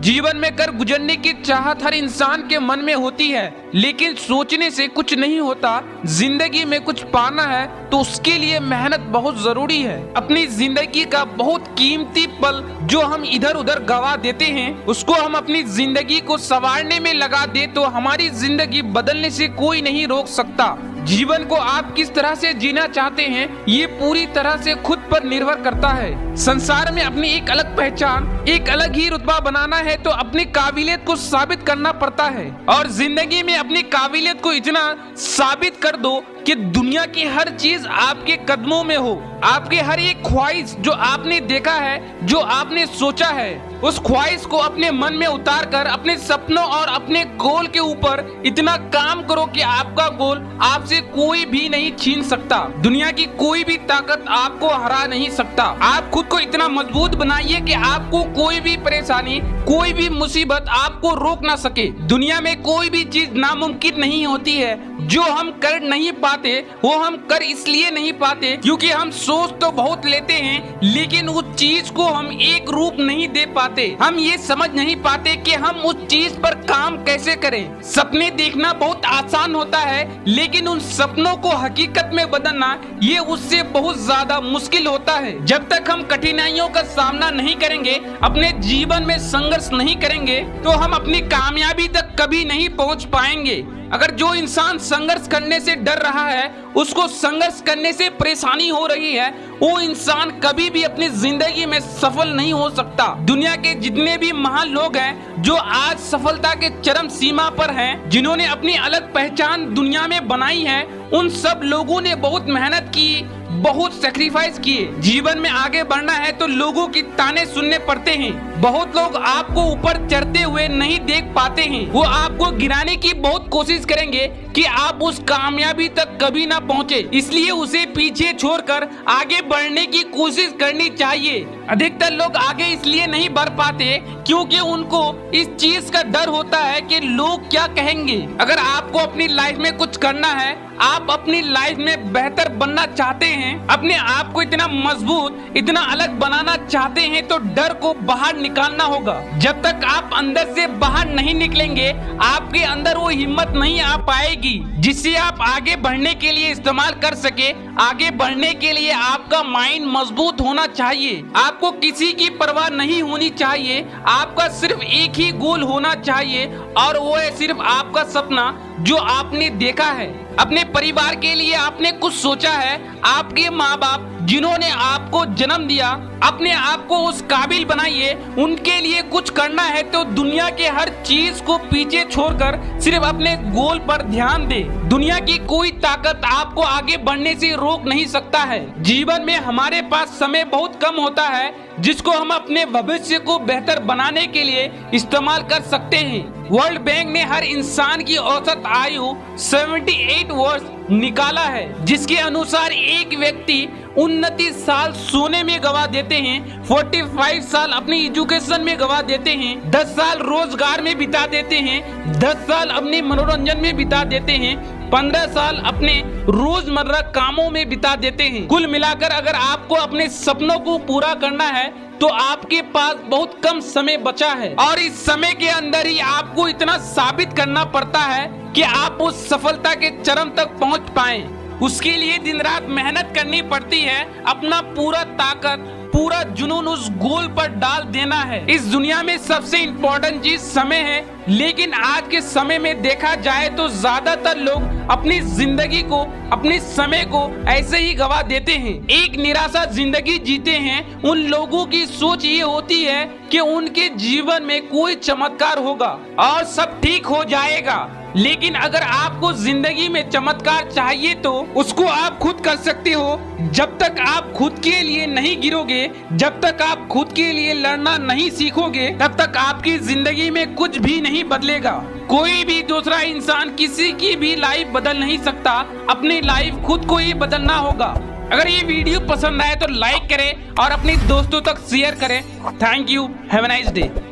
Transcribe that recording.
जीवन में कर गुजरने की चाहत हर इंसान के मन में होती है, लेकिन सोचने से कुछ नहीं होता। जिंदगी में कुछ पाना है तो उसके लिए मेहनत बहुत जरूरी है। अपनी जिंदगी का बहुत कीमती पल जो हम इधर उधर गवा देते हैं, उसको हम अपनी जिंदगी को संवारने में लगा दे तो हमारी जिंदगी बदलने से कोई नहीं रोक सकता। जीवन को आप किस तरह से जीना चाहते हैं, ये पूरी तरह से खुद पर निर्भर करता है। संसार में अपनी एक अलग पहचान, एक अलग ही रुतबा बनाना है तो अपनी काबिलियत को साबित करना पड़ता है। और जिंदगी में अपनी काबिलियत को इतना साबित कर दो कि दुनिया की हर चीज आपके कदमों में हो। आपके हर एक ख्वाहिश जो आपने देखा है, जो आपने सोचा है, उस ख्वाहिश को अपने मन में उतार कर अपने सपनों और अपने गोल के ऊपर इतना काम करो कि आपका गोल आपसे कोई भी नहीं छीन सकता। दुनिया की कोई भी ताकत आपको हरा नहीं सकता। आप खुद को इतना मजबूत बनाइए कि आपको कोई भी परेशानी, कोई भी मुसीबत आपको रोक ना सके। दुनिया में कोई भी चीज नामुमकिन नहीं होती है। जो हम कर नहीं पाते वो हम कर इसलिए नहीं पाते क्योंकि हम सोच तो बहुत लेते हैं, लेकिन उस चीज को हम एक रूप नहीं दे पाते। हम ये समझ नहीं पाते कि हम उस चीज पर काम कैसे करें। सपने देखना बहुत आसान होता है, लेकिन उन सपनों को हकीकत में बदलना ये उससे बहुत ज्यादा मुश्किल होता है। जब तक हम कठिनाइयों का सामना नहीं करेंगे, अपने जीवन में संघर्ष नहीं करेंगे, तो हम अपनी कामयाबी तक कभी नहीं पहुंच पाएंगे। अगर जो इंसान संघर्ष करने से डर रहा है, उसको संघर्ष करने से परेशानी हो रही है, वो इंसान कभी भी अपनी जिंदगी में सफल नहीं हो सकता। दुनिया के जितने भी महान लोग हैं जो आज सफलता के चरम सीमा पर हैं, जिन्होंने अपनी अलग पहचान दुनिया में बनाई है, उन सब लोगों ने बहुत मेहनत की, बहुत सेक्रीफाइस किए। जीवन में आगे बढ़ना है तो लोगों की ताने सुनने पड़ते हैं। बहुत लोग आपको ऊपर चढ़ते हुए नहीं देख पाते हैं। वो आपको गिराने की बहुत कोशिश करेंगे कि आप उस कामयाबी तक कभी ना पहुंचे। इसलिए उसे पीछे छोड़कर आगे बढ़ने की कोशिश करनी चाहिए। अधिकतर लोग आगे इसलिए नहीं बढ़ पाते क्योंकि उनको इस चीज का डर होता है कि लोग क्या कहेंगे। अगर आपको अपनी लाइफ में कुछ करना है, आप अपनी लाइफ में बेहतर बनना चाहते हैं, अपने आप को इतना मजबूत, इतना अलग बनाना चाहते हैं, तो डर को बाहर निकालना होगा। जब तक आप अंदर से बाहर नहीं निकलेंगे, आपके अंदर वो हिम्मत नहीं आ पाएगी जिससे आप आगे बढ़ने के लिए इस्तेमाल कर सके। आगे बढ़ने के लिए आपका माइंड मजबूत होना चाहिए। आपको किसी की परवाह नहीं होनी चाहिए। आपका सिर्फ एक ही गोल होना चाहिए और वो है सिर्फ आपका सपना जो आपने देखा है। अपने परिवार के लिए आपने कुछ सोचा है। आपके माँ बाप जिन्होंने आपको जन्म दिया, अपने आप को उस काबिल बनाइए। उनके लिए कुछ करना है तो दुनिया के हर चीज को पीछे छोड़कर सिर्फ अपने गोल पर ध्यान दे। दुनिया की कोई ताकत आपको आगे बढ़ने से रोक नहीं सकता है। जीवन में हमारे पास समय बहुत कम होता है जिसको हम अपने भविष्य को बेहतर बनाने के लिए इस्तेमाल कर सकते हैं। वर्ल्ड बैंक ने हर इंसान की औसत आयु 78 वर्ष निकाला है, जिसके अनुसार एक व्यक्ति 29 साल सोने में गवा देते हैं, 45 साल अपनी एजुकेशन में गवा देते हैं, 10 साल रोजगार में बिता देते हैं, 10 साल अपने मनोरंजन में बिता देते हैं, 15 साल अपने रोजमर्रा कामों में बिता देते हैं। कुल मिलाकर अगर आपको अपने सपनों को पूरा करना है तो आपके पास बहुत कम समय बचा है और इस समय के अंदर ही आपको इतना साबित करना पड़ता है कि आप उस सफलता के चरम तक पहुंच पाएं। उसके लिए दिन रात मेहनत करनी पड़ती है। अपना पूरा ताकत, पूरा जुनून उस गोल पर डाल देना है। इस दुनिया में सबसे इम्पोर्टेंट चीज समय है, लेकिन आज के समय में देखा जाए तो ज्यादातर लोग अपनी जिंदगी को, अपने समय को ऐसे ही गवा देते हैं। एक निराशा जिंदगी जीते हैं। उन लोगों की सोच ये होती है कि उनके जीवन में कोई चमत्कार होगा और सब ठीक हो जाएगा। लेकिन अगर आपको जिंदगी में चमत्कार चाहिए तो उसको आप खुद कर सकते हो। जब तक आप खुद के लिए नहीं गिरोगे, जब तक आप खुद के लिए लड़ना नहीं सीखोगे, तब तक आपकी जिंदगी में कुछ भी नहीं बदलेगा। कोई भी दूसरा इंसान किसी की भी लाइफ बदल नहीं सकता। अपनी लाइफ खुद को ही बदलना होगा। अगर ये वीडियो पसंद आए तो लाइक करें और अपने दोस्तों तक शेयर करें। Thank you. Have a nice day.